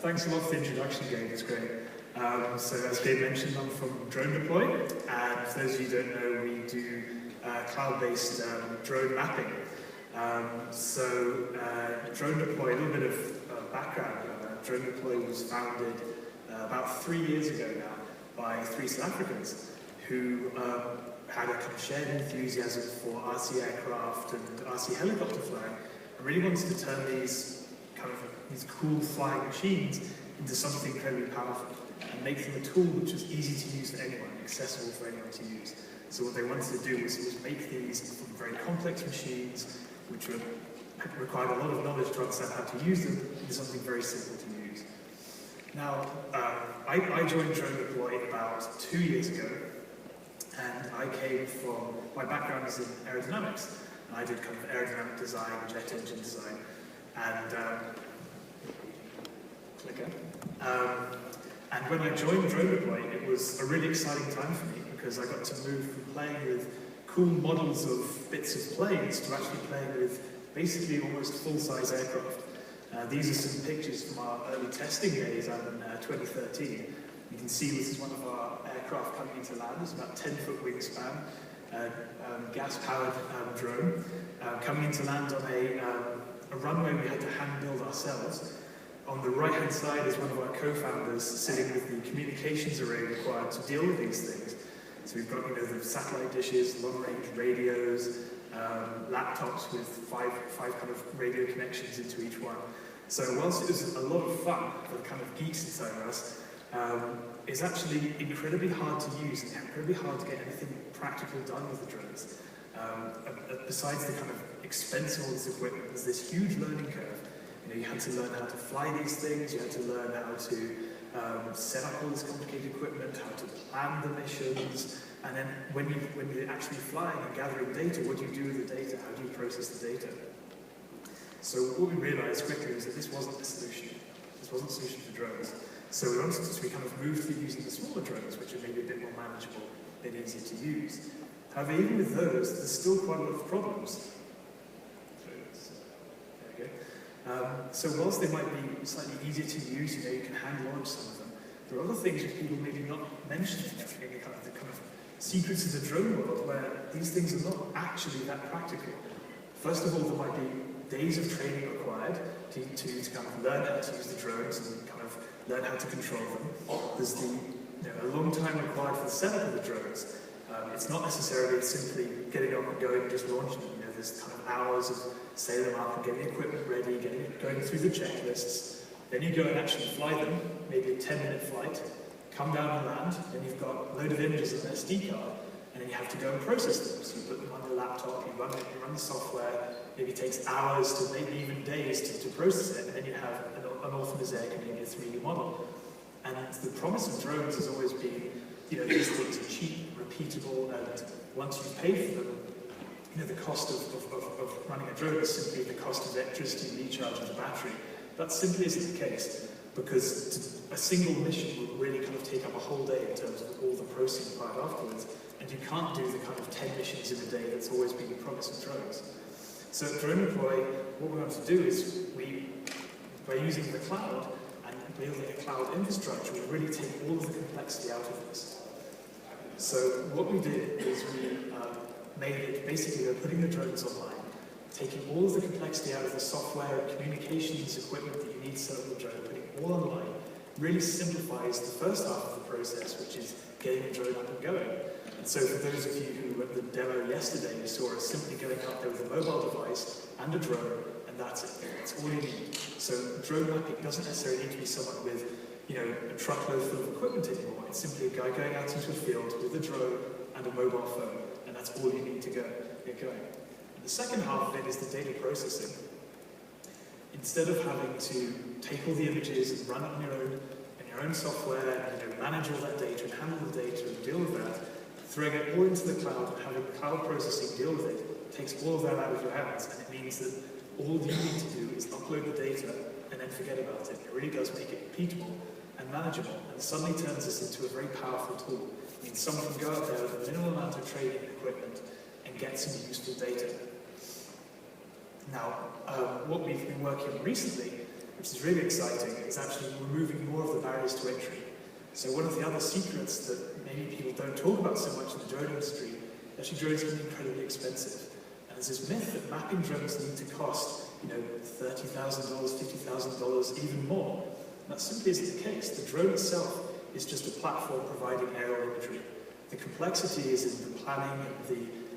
Thanks a lot for the introduction, Gabe. It's great. So as Gabe mentioned, I'm from DroneDeploy, and for those of you who don't know, we do cloud-based drone mapping. DroneDeploy, a little bit of background. DroneDeploy was founded about 3 years ago now by 3 South Africans who had a kind of shared enthusiasm for RC aircraft and RC helicopter flying, and really wanted to turn these cool flying machines into something incredibly powerful and make them a tool which was easy to use for anyone, accessible for anyone to use. So what they wanted to do was make these from very complex machines, which required a lot of knowledge to understand how to use them, into something very simple to use. Now, I joined DroneDeploy about 2 years ago, and I came from, my background is in aerodynamics, and I did kind of aerodynamic design, jet engine design, and and when I joined DroneDeploy, it was a really exciting time for me because I got to move from playing with cool models of bits of planes to actually playing with basically almost full-size aircraft. These are some pictures from our early testing days out in 2013. You can see this is one of our aircraft coming into land. It's about 10-foot wingspan, gas-powered drone, coming into land on a runway we had to hand-build ourselves. On the right-hand side is one of our co-founders sitting with the communications array required to deal with these things. So we've got, the satellite dishes, long-range radios, laptops with five kind of radio connections into each one. So whilst it was a lot of fun for the kind of geeks inside of us, it's actually incredibly hard to use and incredibly hard to get anything practical done with the drones. Besides the kind of expense of all this equipment, there's this huge learning curve. You had to learn how to fly these things, you had to learn how to set up all this complicated equipment, how to plan the missions, and then when you're actually flying and gathering data, what do you do with the data? How do you process the data? So what we realized quickly was that this wasn't the solution. This wasn't the solution for drones. So we kind of moved to using the smaller drones, which are maybe a bit more manageable, a bit easier to use. However, even with those, there's still quite a lot of problems. So whilst they might be slightly easier to use, you can hand launch some of them, there are other things which people maybe not mention in the kind of secrets of the drone world, where these things are not actually that practical. First of all, there might be days of training required to kind of learn how to use the drones and kind of learn how to control them. There's a long time required for the setup of the drones. It's not necessarily simply getting up and going and just launching them. There's kind of hours of setting them up and getting equipment ready, going through the checklists. Then you go and actually fly them, maybe a 10-minute flight, come down and land, then you've got a load of images on an SD card, and then you have to go and process them. So you put them on the laptop, you run the software, maybe it takes hours to maybe even days to process it, and then you have an orphan mosaic and maybe a 3D model. And the promise of drones has always been, these things are cheap, repeatable, and once you've paid for them, the cost of running a drone is simply the cost of electricity and recharge of the battery. That simply isn't the case, because a single mission would really kind of take up a whole day in terms of all the processing required afterwards, and you can't do the kind of 10 missions in a day that's always been the promise of drones. So at DroneDeploy, what we want to do is, by using the cloud and building a cloud infrastructure, we really take all of the complexity out of this. So what we did is we made it, basically we're putting the drones online, taking all of the complexity out of the software and communications equipment that you need to set up the drone, putting it all online, really simplifies the first half of the process, which is getting the drone up and going. And so for those of you who were at the demo yesterday, you saw us simply going up there with a mobile device and a drone, and that's it. That's all you need. So drone mapping doesn't necessarily need to be someone with a truckload full of equipment anymore. It's simply a guy going out into a field with a drone and a mobile phone, and that's all you need to get going. And the second half of it is the data processing. Instead of having to take all the images and run it on your own software, and manage all that data and handle the data and deal with that, throwing it all into the cloud and having cloud processing deal with it takes all of that out of your hands, and it means that all you need to do is upload the data and then forget about it. It really does make it repeatable and manageable, and suddenly turns this into a very powerful tool. It means someone can go out there with a minimal amount of training and equipment and get some useful data. Now, what we've been working on recently which is really exciting, is actually removing more of the barriers to entry. So one of the other secrets that maybe people don't talk about so much in the drone industry, actually drones can be incredibly expensive. And there's this myth that mapping drones need to cost, $30,000, $50,000, even more. And that simply isn't the case. The drone itself is just a platform providing aerial imagery. The complexity is in the planning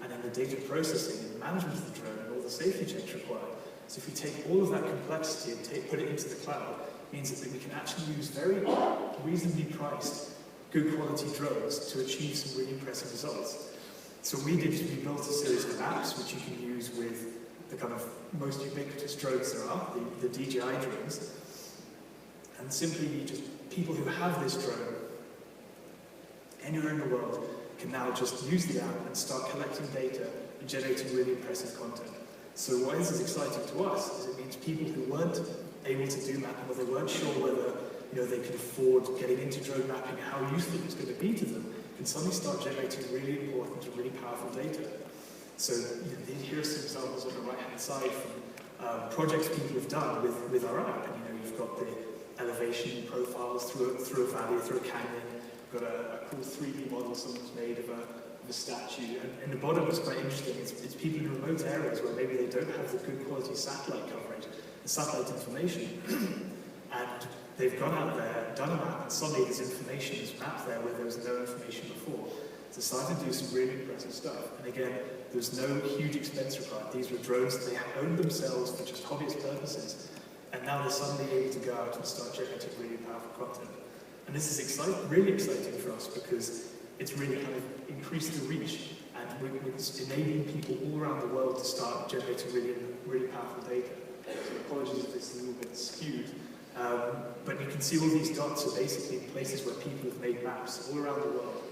and in the data processing and management of the drone and all the safety checks required. So if we take all of that complexity and put it into the cloud, it means that we can actually use very reasonably priced, good quality drones to achieve some really impressive results. So what we did is we built a series of apps which you can use with the kind of most ubiquitous drones there are, the DJI drones. And simply just people who have this drone anywhere in the world can now just use the app and start collecting data and generating really impressive content. So why this is exciting to us is it means people who weren't able to do mapping, or they weren't sure whether they could afford getting into drone mapping, how useful it's going to be to them, can suddenly start generating really important and really powerful data. So here are some examples on the right-hand side from projects people have done with our app. And you've got the elevation profiles through a valley, through a canyon. You've got a cool 3D model someone's made of a statue. And the bottom is quite interesting. It's people in remote areas where maybe they don't have the good quality satellite coverage and satellite information. And they've gone out there, done a map, and suddenly this information is mapped there where there was no information before. So decided to do some really impressive stuff. And again, there was no huge expense required. These were drones that they owned themselves for just hobbyist purposes. And now they're suddenly able to go out and start generating really powerful content. And this is really exciting for us because it's really kind of increased the reach, and it's enabling people all around the world to start generating really powerful data. So apologies if it's a little bit skewed. But you can see all these dots are basically places where people have made maps all around the world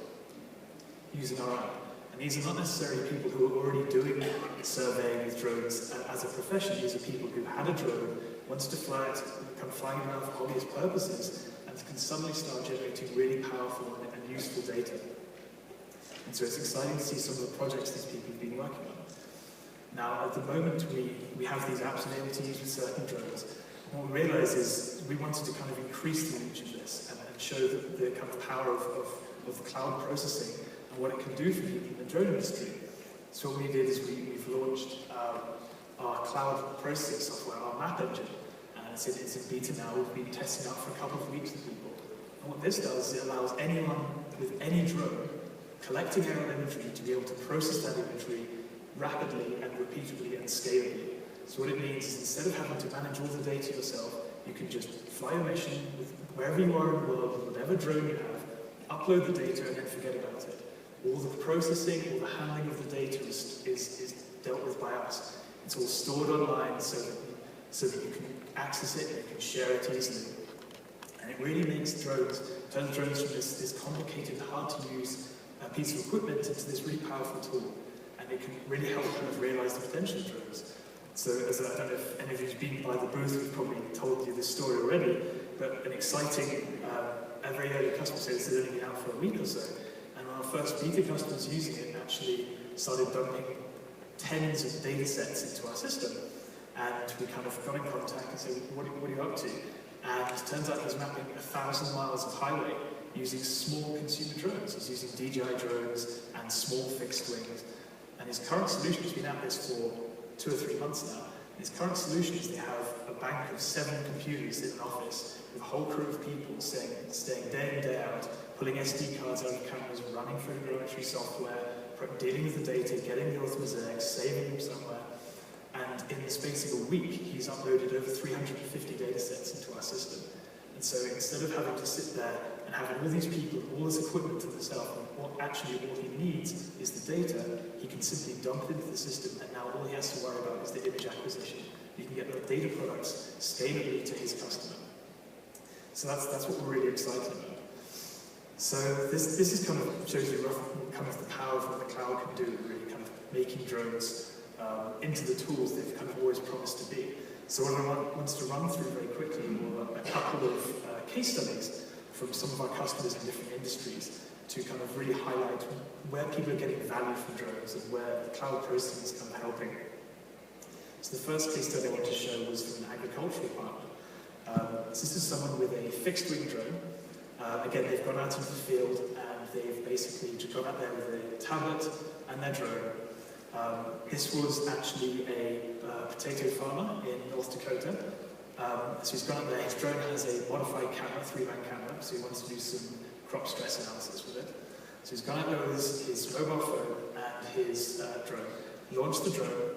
using our app. And these are not necessarily people who are already doing surveying with drones as a profession. These are people who had a drone, wants to fly it, kind of flying around for hobbyist purposes, and can suddenly start generating really powerful and useful data. And so it's exciting to see some of the projects these people have been working on. Now, at the moment, we have these apps available to use with certain drones. And what we realized is we wanted to kind of increase the reach of this and show the kind of power of cloud processing and what it can do for people in the drone industry. So what we did is we've launched our cloud processing software, our map engine. And it's in beta now. We've been testing out for a couple of weeks with people. And what this does is it allows anyone with any drone collecting aerial imagery to be able to process that imagery rapidly and repeatably and scalably. So what it means is instead of having to manage all the data yourself, you can just fly a mission with wherever you are in the world, with whatever drone you have, upload the data and then forget about it. All the processing, all the handling of the data is dealt with by us. It's all stored online so that you can access it and you can share it easily. And it really makes turns drones from this complicated, hard to use piece of equipment into this really powerful tool. And it can really help kind of realize the potential of drones. So I don't know if any of you have been by the booth, we've probably told you this story already, but an exciting, a very early customer says it's only been out for a week or so. And our first beta customers using it actually started dumping tens of data sets into our system. And we kind of got in contact and said, what are you up to? And it turns out he's mapping 1,000 miles of highway using small consumer drones. He's using DJI drones and small fixed wings. And his current solution, he's been at this for 2 or 3 months now. His current solution is they have a bank of 7 computers in an office with a whole crew of people staying day in, day out, pulling SD cards out of cameras, running photogrammetry software, dealing with the data, getting the author-mosaics, saving them somewhere. And in the space of a week, he's uploaded over 350 data sets into our system. And so instead of having to sit there and having all these people, all this equipment to himself, and what he needs is the data, he can simply dump it into the system, and now all he has to worry about is the image acquisition. He can get the data products scalably to his customer. So that's what we're really excited about. So this is kind of shows you kind of the power of what the cloud can do, really kind of making drones into the tools they've kind of always promised to be. So what I want to run through very quickly were a couple of case studies from some of our customers in different industries to kind of really highlight where people are getting value from drones and where the cloud processing is kind of helping. So the first case study I want to show was from an agricultural partner. So this is someone with a fixed-wing drone. Again, they've gone out into the field and they've basically just gone out there with a tablet and their drone. This was actually a potato farmer in North Dakota. So he's gone up there, his drone has a modified camera, 3-man camera, so he wants to do some crop stress analysis with it. So he's gone out there with his mobile phone and his drone, launched the drone.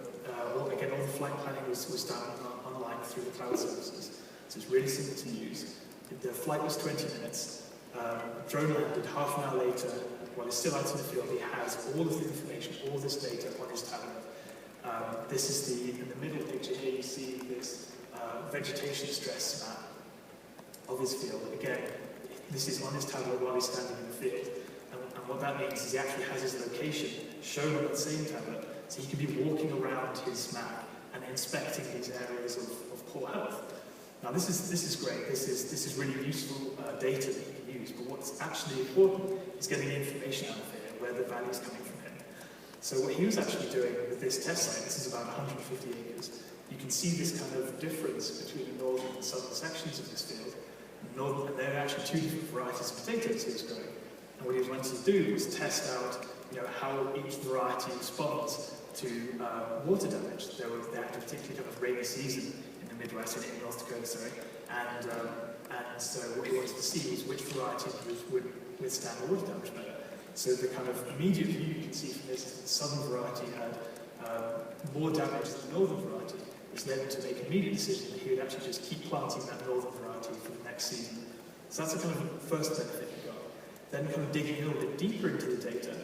Again, all the flight planning was done online through the cloud services. So it's really simple to use. The flight was 20 minutes. Drone landed half an hour later. While he's still out in the field, he has all of the information, all this data on his tablet. This is in the middle picture here, you see this vegetation stress map of his field. Again, this is on his tablet while he's standing in the field. And what that means is he actually has his location shown on the same tablet, so he can be walking around his map and inspecting these areas of poor health. Now this is great, this is really useful data that you can use, but what's actually important is getting the information out of here, where the value is coming from him. So what he was actually doing with this test site, this is about 150 acres, you can see this kind of difference between the northern and southern sections of this field. And there are actually two different varieties of potatoes he was growing. And what he was wanting to do was test out how each variety responds to water damage. They had a particularly kind of rainy season in the Midwest, in North Dakota, sorry. And so what he wanted to see was which varieties would withstand water damage better. So the kind of immediate view you can see from this is that the southern variety had more damage than the northern variety, which led him to make an immediate decision that he would actually just keep planting that northern variety for the next season. So that's a kind of first benefit he got. Then kind of digging a little bit deeper into the data,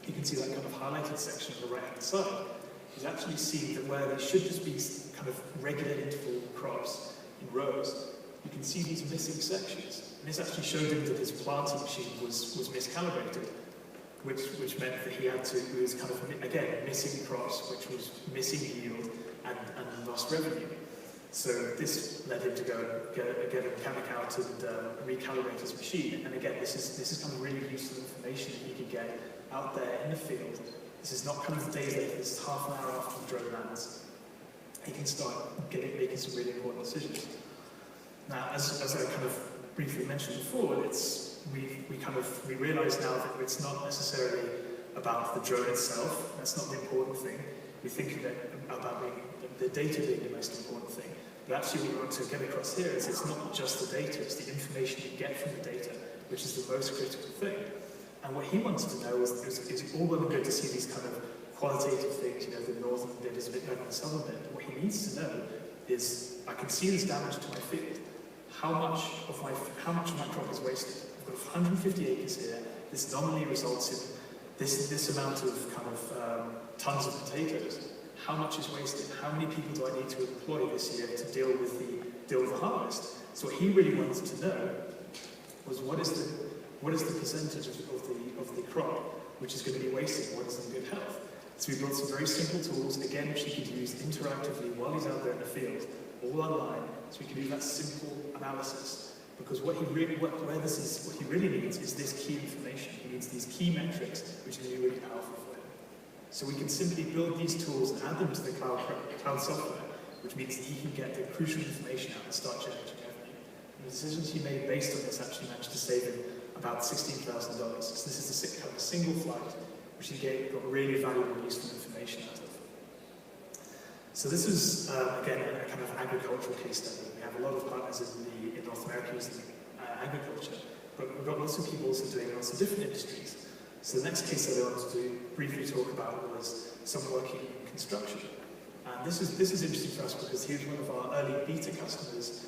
you can see that kind of highlighted section on the right-hand side. He's actually seen that where there should just be kind of regular interval crops in rows, you can see these missing sections. And this actually showed him that his planting machine was miscalibrated, which meant that he was kind of, again, missing crops, which was missing yield and lost revenue. So this led him to go and get a mechanic out and recalibrate his machine. And again, this is kind of really useful information that he could get out there in the field. This is not kind of days later, this is half an hour after the drone lands. He can start making some really important decisions. Now, as I kind of briefly mentioned before, we realise now that it's not necessarily about the drone itself. That's not the important thing. We think about the data being the most important thing. But actually what we want to get across here is it's not just the data, it's the information you get from the data, which is the most critical thing. And what he wanted to know is all well and good to see these kind of qualitative things, the northern bit is a bit better than the southern bit. But what he needs to know is, I can see this damage to my field. How much of my crop is wasted? I've got 150 acres here. This nominally results in this amount of kind of tons of potatoes. How much is wasted? How many people do I need to employ this year to deal with the harvest? So what he really wanted to know was what is the percentage of the crop which is going to be wasted? What is in good health? So we built some very simple tools, again, which he could use interactively while he's out there in the field, all online, so we can do that simple analysis. Because what he really needs is this key information. He needs these key metrics, which are going to be really powerful for him. So we can simply build these tools and add them to the cloud software, which means that he can get the crucial information out and start generating revenue. And the decisions he made based on this actually managed to save him about $16,000. So this is a single flight, which he got really valuable and useful information out of. So this is, again, a kind of agricultural case study. We have a lot of partners in North America using agriculture, but we've got lots of people also doing lots of different industries. So the next case that I wanted to briefly talk about was someone working in construction. And this is interesting for us because he was one of our early beta customers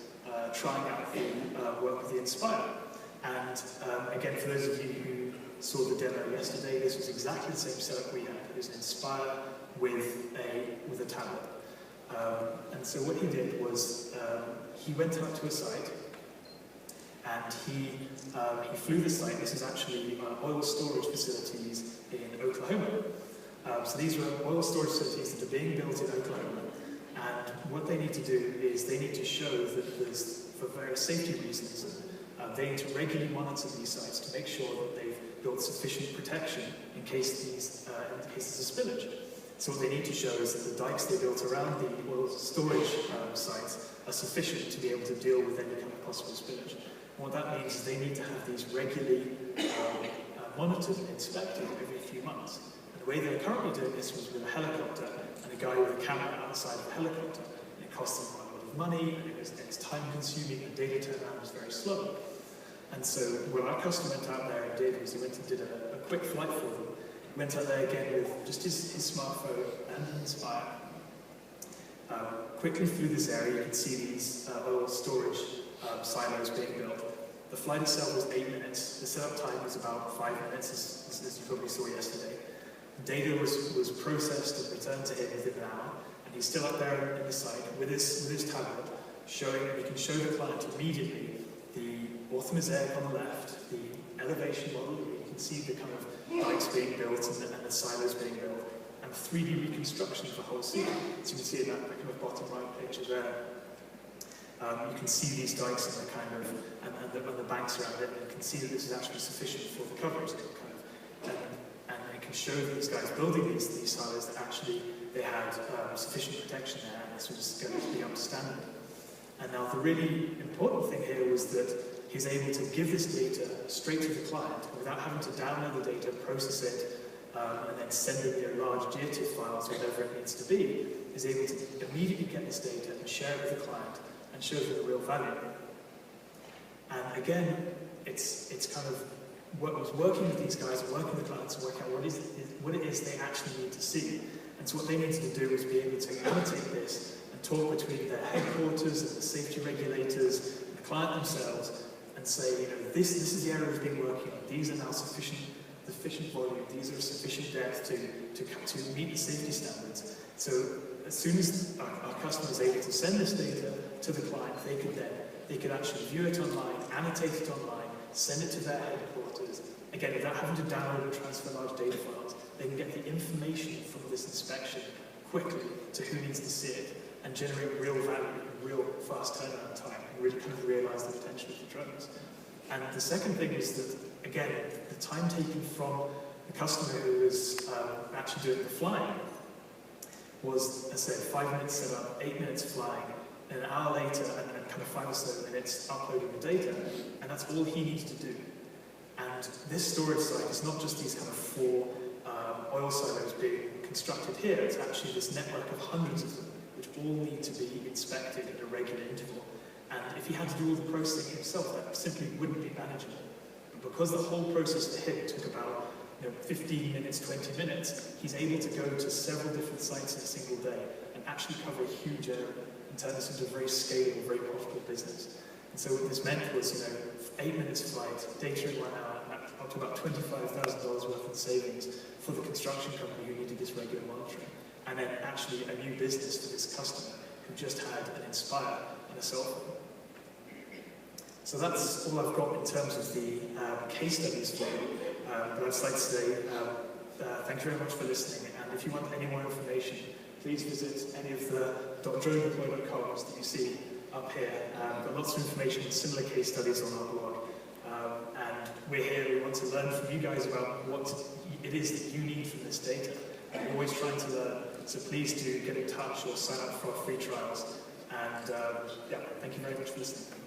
trying out the work with the Inspire. And again, for those of you who saw the demo yesterday, this was exactly the same setup we had. It was an Inspire with a tablet. And so what he did was he went out to a site and he flew the site. This is actually oil storage facilities in Oklahoma. So these are oil storage facilities that are being built in Oklahoma. And what they need to do is they need to show that there's, for various safety reasons, they need to regularly monitor these sites to make sure that they've built sufficient protection in case there's a spillage. So what they need to show is that the dikes they built around the oil storage sites are sufficient to be able to deal with any kind of possible spillage. And what that means is they need to have these regularly monitored and inspected every few months. And the way they're currently doing this was with a helicopter and a guy with a camera outside of the helicopter. And it cost them quite a lot of money, and it's time consuming, and data turnaround was very slow. And so what our customer went out there and did was he went and did a quick flight for them. He went out there again with just his smartphone and an Inspire. Quickly through this area, you can see these oil storage silos being built. The flight itself was 8 minutes. The setup time was about 5 minutes, as you probably saw yesterday. Data was processed and returned to him within an hour, and he's still up there in the site with his tablet, he can show the client immediately the orthomosaic on the left, the elevation model, you can see the kind of dikes being built and the silos being built, and 3D reconstruction of the whole scene. So you can see in that kind of bottom right picture there. You can see these dikes and the kind of and the banks around it, and you can see that this is actually sufficient for the coverage. And it can show that these guys building these silos that actually they had sufficient protection there, and this was going to be up to standard. And now the really important thing here was that he's able to give this data straight to the client without having to download the data, process it, and then send it in large GeoTIFF files, whatever it needs to be. Is able to immediately get this data and share it with the client and show them the real value. And again, it's kind of what was working with these guys, working with the clients to work out what it is they actually need to see. And so what they needed to do was be able to annotate this and talk between their headquarters and the safety regulators and the client themselves and say, this is the area we've been working on. These are now sufficient volume. These are sufficient depth to meet the safety standards. So as soon as our customer is able to send this data to the client, they could actually view it online, annotate it online, send it to their headquarters. Again, without having to download and transfer large data files, they can get the information from this inspection quickly to who needs to see it and generate real value, real fast turnaround time, and really kind of realize the potential of the drones. And the second thing is that, again, the time taken from the customer who was actually doing the flying was, as I said, 5 minutes setup, 8 minutes flying, and an hour later, and kind of 5 or so minutes uploading the data, and that's all he needs to do. And this storage site is not just these kind of 4 oil silos being constructed here, it's actually this network of hundreds of them, which all need to be inspected at a regular interval. And if he had to do all the processing himself, that simply wouldn't be manageable. But because the whole process for him took about 15 minutes, 20 minutes, he's able to go to several different sites in a single day and actually cover a huge area and turn this into a very scalable, very profitable business. And so what this meant was, 8 minutes flight, data in 1 hour, up to about $25,000 worth of savings for the construction company who needed this regular monitoring. And then actually a new business for this customer who just had an Inspire and a cell phone. So that's all I've got in terms of the case studies for you. But I'd just like to say thank you very much for listening. And if you want any more information, please visit any of the DroneDeploy.coms that you see up here. We've got lots of information and similar case studies on our blog. And we're here, we want to learn from you guys about what it is that you need from this data. We're always trying to learn, so please do get in touch or sign up for our free trials. And thank you very much for listening.